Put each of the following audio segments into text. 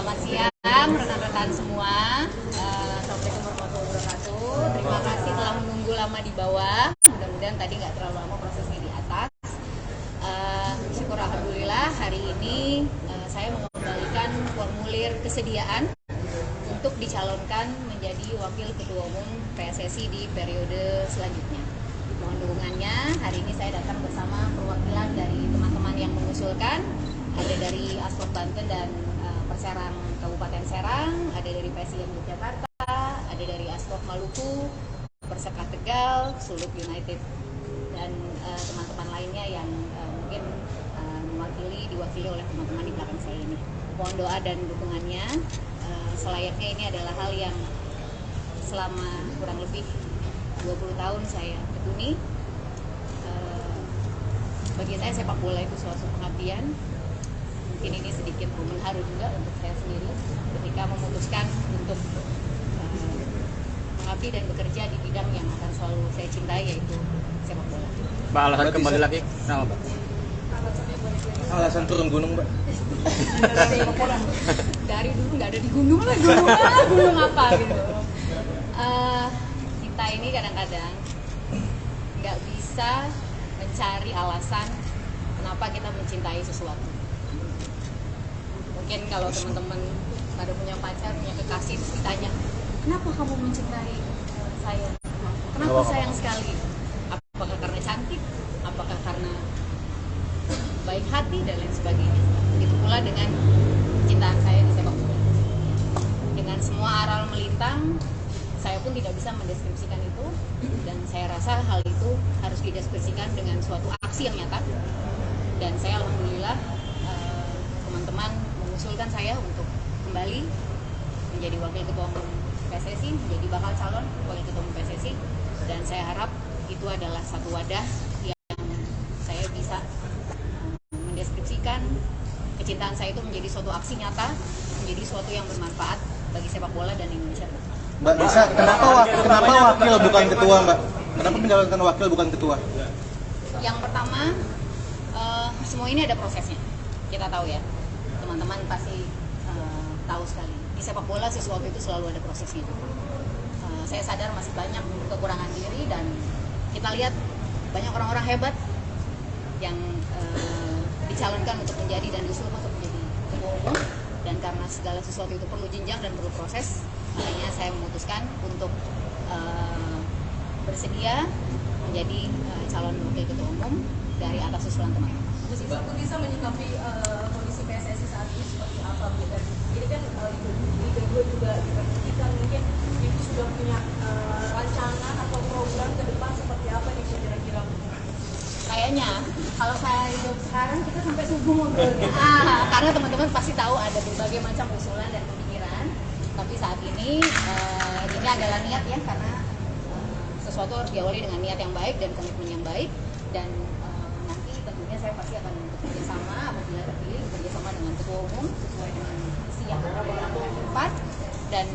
Selamat siang rekan-rekan semua. Assalamualaikum warahmatullahi wabarakatuh. Terima kasih telah menunggu lama di bawah. Mudah-mudahan tadi nggak terlalu lama prosesnya di atas. Syukur alhamdulillah hari ini saya mengembalikan formulir kesediaan untuk dicalonkan menjadi Wakil Ketua Umum PSSI di periode selanjutnya. Mohon dukungannya. Hari ini saya datang bersama perwakilan dari teman-teman yang mengusulkan. Ada dari Asprop Banten dan Perserang Kabupaten Serang, ada dari PSIM Yogyakarta, ada dari Asprop Maluku, Persekat Tegal, Sulut United, dan teman-teman lainnya yang mungkin diwakili oleh teman-teman di belakang saya ini. Mohon doa dan dukungannya. Selayaknya ini adalah hal yang selama kurang lebih 20 tahun saya tekuni. Bagi saya sepak bola itu suatu pengabdian. Mungkin ini sedikit momen haru juga untuk saya sendiri ketika memutuskan untuk mengabdi dan bekerja di bidang yang akan selalu saya cintai, yaitu sepak bola. Mbak, alasan kembali lagi kenapa, Mbak? Alasan turun gunung, Mbak. Dari dulu nggak ada di gunung lah, gunung apa gitu. Kita ini kadang-kadang nggak bisa mencari alasan kenapa kita mencintai sesuatu. Mungkin kalau teman-teman pada punya pacar, punya kekasih, terus ditanya, kenapa kamu mencintai saya? Kenapa sayang sekali? Apakah karena cantik? Apakah karena baik hati dan lain sebagainya? Begitu pula dengan kecintaan saya di sepak bola. Dengan semua aral melintang, saya pun tidak bisa mendeskripsikan itu, dan saya rasa hal itu harus dideskripsikan dengan suatu aksi yang nyata. Dan saya alhamdulillah teman-teman mengusulkan saya untuk kembali menjadi Wakil Ketua Umum PSSI, menjadi bakal calon Wakil Ketua Umum PSSI, dan saya harap itu adalah satu wadah yang saya bisa mendeskripsikan kecintaan saya itu menjadi suatu aksi nyata, menjadi suatu yang bermanfaat bagi sepak bola dan Indonesia. Mbak Nisa, kenapa wakil bukan ketua, Mbak? Kenapa menjalankan wakil bukan ketua? Yang pertama, semua ini ada prosesnya. Kita tahu ya, teman-teman pasti tahu sekali. Di sepak bola sesuatu itu selalu ada prosesnya. Saya sadar masih banyak kekurangan diri, dan kita lihat banyak orang-orang hebat yang dicalonkan untuk menjadi dan diusulkan untuk menjadi ketua umum. Dan karena segala sesuatu itu perlu jenjang dan perlu proses, makanya saya memutuskan untuk bersedia menjadi calon wakil ketua umum dari atas usulan teman-teman. Bisa menyikapi kondisi PSSI saat ini seperti apa? Ini kan Liga 2 juga diperhatikan, mungkin itu sudah punya rancangan atau program ke depan seperti apa nih kira-kira? Kayaknya kalau saya hidup sekarang kita sampai subuh ngobrolnya. Karena teman-teman pasti tahu ada berbagai macam usulan dan pemikiran. Tapi saat ini adalah niat ya, karena sesuatu harus diawali dengan niat yang baik dan komitmen yang baik. Dan nanti tentunya saya pasti akan bekerja sama apabila terpilih, bekerja sama dengan ketua umum sesuai dengan visi yang ada dalam ke depan. Dan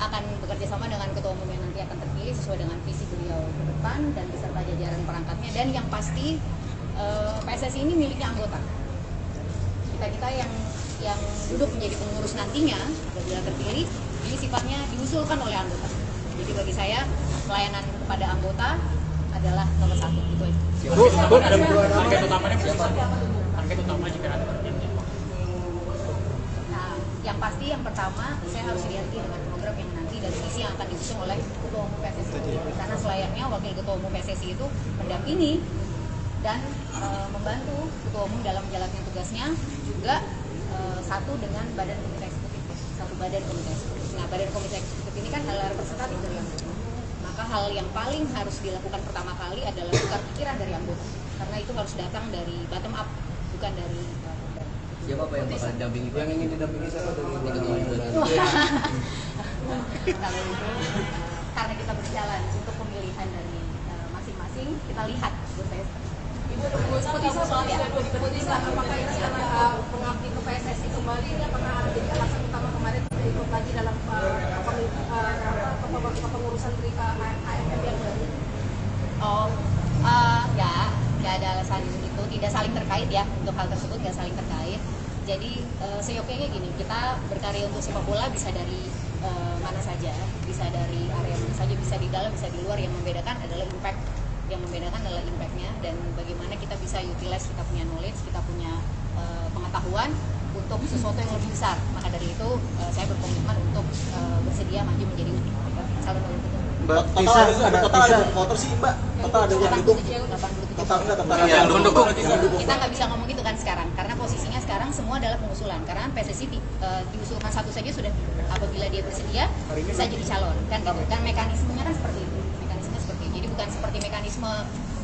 akan bekerja sama dengan ketua umum yang nanti akan terpilih sesuai dengan visi beliau ke depan dan beserta jajaran perangkatnya. Dan yang pasti PSSI ini miliknya anggota. Kita yang duduk menjadi pengurus nantinya apabila terpilih, ini sifatnya diusulkan oleh anggota. Jadi bagi saya pelayanan kepada anggota adalah nomor satu. Gitu aja. Target utamanya siapa? Target utama jika ada yang pasti yang pertama saya harus diganti dengan program yang nanti dan visi yang akan diusung oleh Ketua Umum PSSI. Karena selayaknya Wakil Ketua Umum PSSI itu mendampingi dan membantu Ketua Umum dalam menjalankan tugasnya, juga satu dengan Badan Komite Eksekutif, satu Badan Komite Eksekutif. Nah, Badan Komite Eksekutif ini kan adalah representatif dari anggota. Maka hal yang paling harus dilakukan pertama kali adalah tukar pikiran dari anggota, karena itu harus datang dari bottom up, bukan dari siapa Pak yang bakal dampingi? Yang ingin didampingi siapa dari ketua umum? Kalau itu karena kita berjalan untuk pemilihan dari masing-masing, kita lihat menurut saya Ibu apakah ini karena pengabdi ke PSSI kembali, ini apakah jadi alasan utama kemarin tidak ikut lagi dalam kepengurusan AFF yang baru? Ya, nggak ada alasan itu, tidak saling terkait ya, untuk hal tersebut nggak saling terkait. Jadi seyogyanya gini, kita berkarya untuk sepak bola bisa dari mana saja, bisa dari area mana saja, bisa di dalam, bisa di luar. Yang membedakan adalah impact, yang membedakan adalah impactnya dan bagaimana kita bisa utilize, kita punya knowledge, kita punya pengetahuan untuk sesuatu yang lebih besar. Maka dari itu saya berkomitmen untuk bersedia maju menjadi calon wakil ketua. Mbak Total ada voter sih Mbak. Total ada yang dukung. 87. Total yang dukung. Kita nggak bisa ngomong gitu kan sekarang, karena posisinya sekarang semua adalah pengusulan. Karena PSSI diusulkan satu saja sudah, apabila dia bersedia bisa jadi calon kan gitu. Kan mekanismenya kan seperti itu. Mekanismenya seperti itu. Jadi bukan seperti mekanisme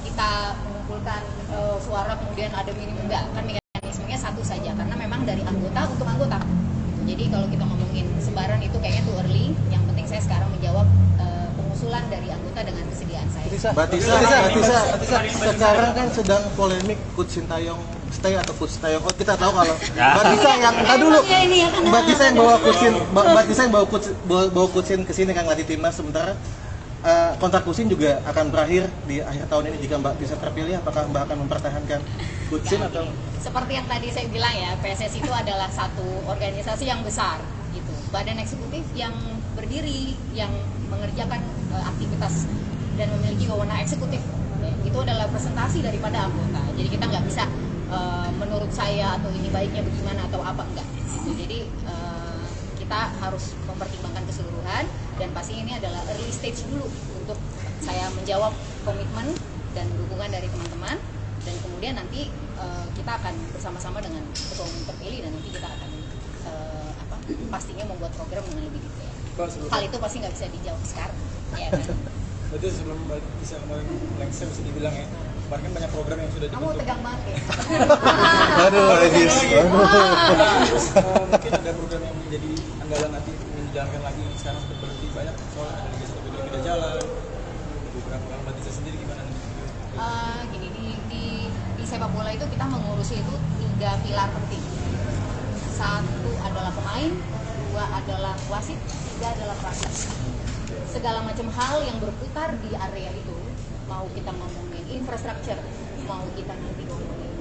kita mengumpulkan suara kemudian ada minimum, enggak. Kan mekanismenya satu saja karena memang dari anggota untuk anggota. Jadi kalau kita ngomongin sebaran itu kayaknya too early. Yang penting saya sekarang menjawab pengusulan dari anggota dengan kesediaan saya. Mbak Tisa, sekarang kan sedang polemik Coach Sintayong stay atau Coach Sintayong out. Kita tahu kalau Mbak Tisa yang dulu, Mbak Tisa yang bawa Coach Sin ke sini kan ngelatih timnas, sementara kontrak Coach Sin juga akan berakhir di akhir tahun ini. Jika Mbak Tisa terpilih, apakah Mbak akan mempertahankan Coach Sin atau? Seperti yang tadi saya bilang ya, PSSI itu adalah satu organisasi yang besar gitu. Badan eksekutif yang berdiri, yang mengerjakan aktivitas dan memiliki wewenang eksekutif, itu adalah presentasi daripada anggota. Jadi kita nggak bisa menurut saya atau ini baiknya bagaimana atau apa, enggak gitu. Jadi kita harus mempertimbangkan keseluruhan dan pasti ini adalah early stage dulu untuk saya menjawab komitmen dan dukungan dari teman-teman, dan kemudian nanti kita akan bersama-sama dengan ketua umum terpilih dan nanti kita akan pastinya membuat program dengan lebih detail. Hal itu pasti nggak bisa dijawab sekarang, ya kan? Berarti sebelum bisa kemarin lengser bisa dibilang ya, kemarin kan banyak program yang sudah Kamu dibentuk. tegang banget ya? Aduh, Regis. Terus mungkin ada program yang menjadi andalan nanti ingin dijalankan lagi, sekarang sudah berhenti banyak soalnya ada Liga 1 Putri tidak jalan. Beberapa orang Mbak Tisa sendiri gimana nih? Gini, di sepak bola itu kita mengurusi itu 3 pilar penting. 1 adalah pemain, 2 adalah wasit, 3 adalah pelatih. Segala macam hal yang berputar di area itu, mau kita ngomongin infrastruktur, mau kita nanti ngomongin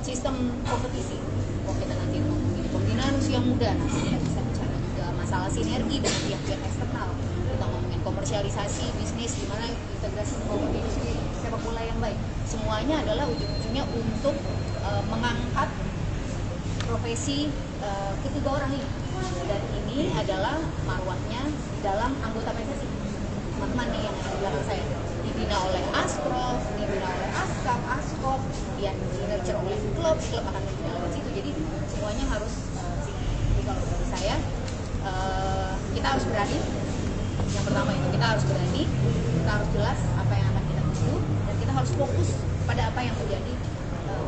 sistem kompetisi, mau kita nanti ngomongin pembinaan usia muda, nanti kita bisa bicara juga masalah sinergi dengan pihak-pihak eksternal, kita ngomongin komersialisasi bisnis, gimana integrasi industri sepak bola yang baik. Semuanya adalah ujung-ujungnya untuk mengangkat profesi ketiga orang ini, dan ini adalah marwahnya di dalam anggota PSSI. Teman-teman nih yang ada di belakang saya dibina oleh Asprof, dibina oleh Askap, Askop, yang di-nurture oleh klub akan membina lewat situ. Jadi semuanya harus jadi kalau dari saya kita harus berani. Yang pertama itu kita harus berani, kita harus jelas apa yang akan kita tuju, dan kita harus fokus pada apa yang menjadi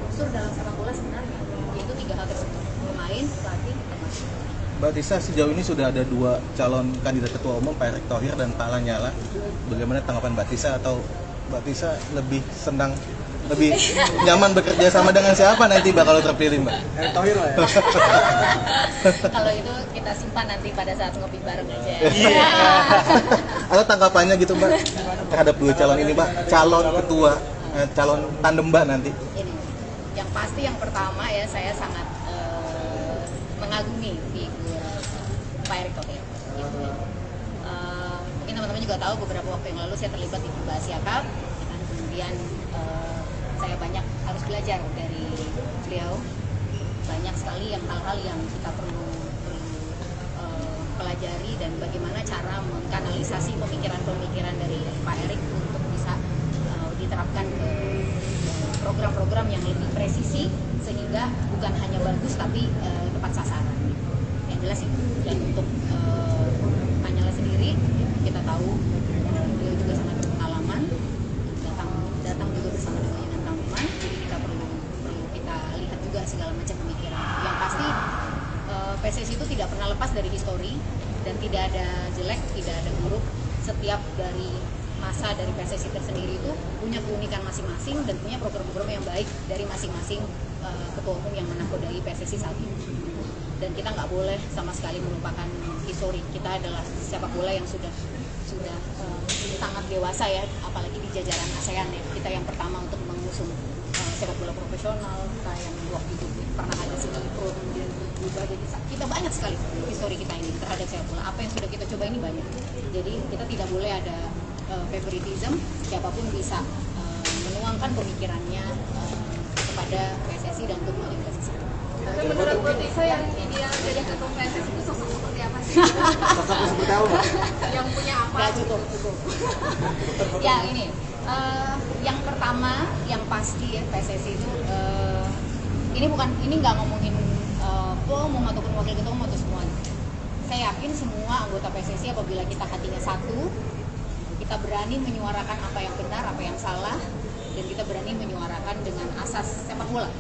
unsur dalam sepak bola sebenarnya, yaitu 3 hal tersebut: pemain, pelatih, dan wasit. Mbak Tisa, sejauh ini sudah ada 2 calon kandidat ketua umum, Pak Erick Thohir dan Pak Lanyala. Bagaimana tanggapan Mbak Tisa, atau Mbak Tisa lebih senang, lebih nyaman bekerja sama dengan siapa nanti Mbak kalau terpilih, Mbak? Erick Thohir lah ya. Kalau itu kita simpan nanti pada saat ngopi bareng aja. Atau tanggapannya gitu Mbak terhadap 2 calon ini, Mbak, calon ketua, calon tandem Mbak nanti? Ini, yang pasti yang pertama ya, saya sangat mengagumi figur Pak Erick Thohir. Gitu. Mungkin teman-teman juga tahu beberapa waktu yang lalu saya terlibat di FIBA Asia Cup, dan kemudian saya banyak harus belajar dari beliau. Banyak sekali yang hal-hal yang kita perlu pelajari, dan bagaimana cara mengkanalisasi pemikiran-pemikiran dari Pak Erick untuk bisa diterapkan ke program-program yang lebih presisi, sehingga bukan hanya bagus tapi tepat sasaran. Yang jelas itu. Dan untuk Lanyala sendiri, kita tahu beliau juga sangat berpengalaman, datang juga bersama dengan teman-teman. Jadi kita perlu kita lihat juga segala macam pemikiran. Yang pasti PSSI itu tidak pernah lepas dari histori, dan tidak ada jelek, tidak ada buruk. Setiap dari masa dari PSSI tersendiri itu punya keunikan masing-masing dan punya program-program yang baik dari masing-masing ketua umum yang menakodai PSSI saat ini. Dan kita nggak boleh sama sekali melupakan histori. Kita adalah sepak bola yang sudah sangat dewasa ya, apalagi di jajaran ASEAN ya. Kita yang pertama untuk mengusung sepak bola profesional, kita yang waktu itu pernah ada seni pro kemudian berubah jadi kita banyak sekali histori kita ini terhadap sepak bola. Apa yang sudah kita coba ini banyak. Jadi kita tidak boleh ada favoritism, siapapun bisa menuangkan pemikirannya kepada PSSI dan untuk melalui PSSI. Tapi menurut Bu Tisa yang ideal jadi ketua PSSI itu sosok seperti apa sih? Sosok seperti apa? Yang punya apa? Nggak cukup. Ya ini, yang pertama yang pasti ya PSSI itu ini nggak ngomongin POM ataupun wakil ketua umum atau semua. Saya yakin semua anggota PSSI apabila kita hatinya satu, kita berani menyuarakan apa yang benar, apa yang salah, dan kita berani menyuarakan dengan asas sepak bola.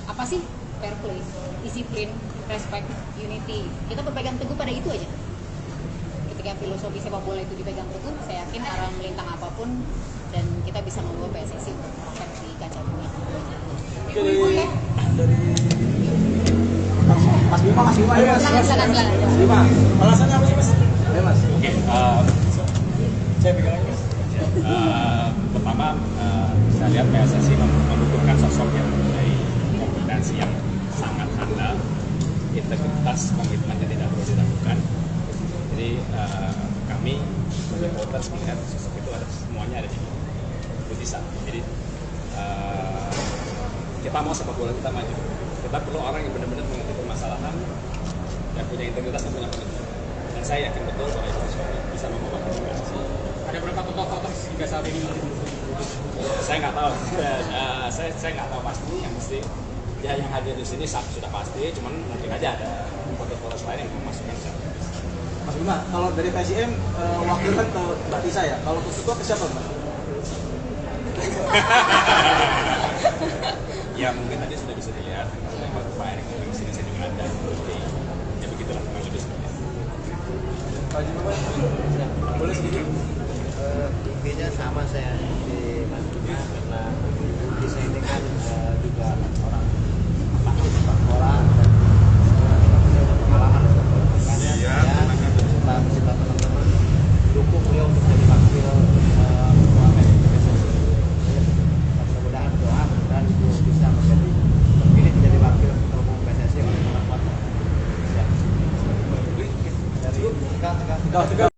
Apa sih? Fair play, disiplin, respect, unity. Kita berpegang teguh pada itu aja. Ketika filosofi sepak bola itu dipegang teguh, saya yakin arah melintang apapun dan kita bisa membawa PSSI untuk perfect di kaca bumi. Dari Mas Bima, ayo Mas. Silakan. Bima, alasannya apa sih Mas? Ayo Mas. Oke, Saya pegang lagi Mas. pertama saya lihat PSSI membutuhkan sosok yang mempunyai kompetensi yang sangat handal, integritas, komitmen yang tidak perlu diragukan. Jadi kami sebagai voters melihat sosok itu ada semuanya ada di Bu Tisa. Jadi kita mau sepak bola kita maju. Kita perlu orang yang benar-benar mengerti permasalahan, yang punya integritas dan punya komitmen. Dan saya yakin betul bahwa itu bisa membawa PSSI. Ada berapa total voters hingga saat ini? Saya nggak tahu, saya nggak tahu pasti. Yang mesti ya yang hadir di sini sudah pasti, cuman mungkin aja ada voters lain yang memasukkan saya. Mas Bima, kalau dari PSIM wakilkan ke Mbak Tisa ya. Kalau ke ketua ke siapa Mbak? Ya mungkin tadi sudah bisa dilihat Pak Erick di sini saya juga ada. Jadi ya begitulah kurang lebih seperti itu. Pak Haji Muhammad, boleh sedikit? Intinya sama saya di Mas Bima karena Tisa ini kan juga orang takut sepak bola dan punya pengalaman sepak bola. Makanya saya bersama teman-teman dukung beliau untuk jadi wakil ketua PSSI. Mudah-mudahan doa dan bisa menjadi terpilih menjadi wakil ketua umum PSSI oleh para kuat. Ya. Dari Tegal.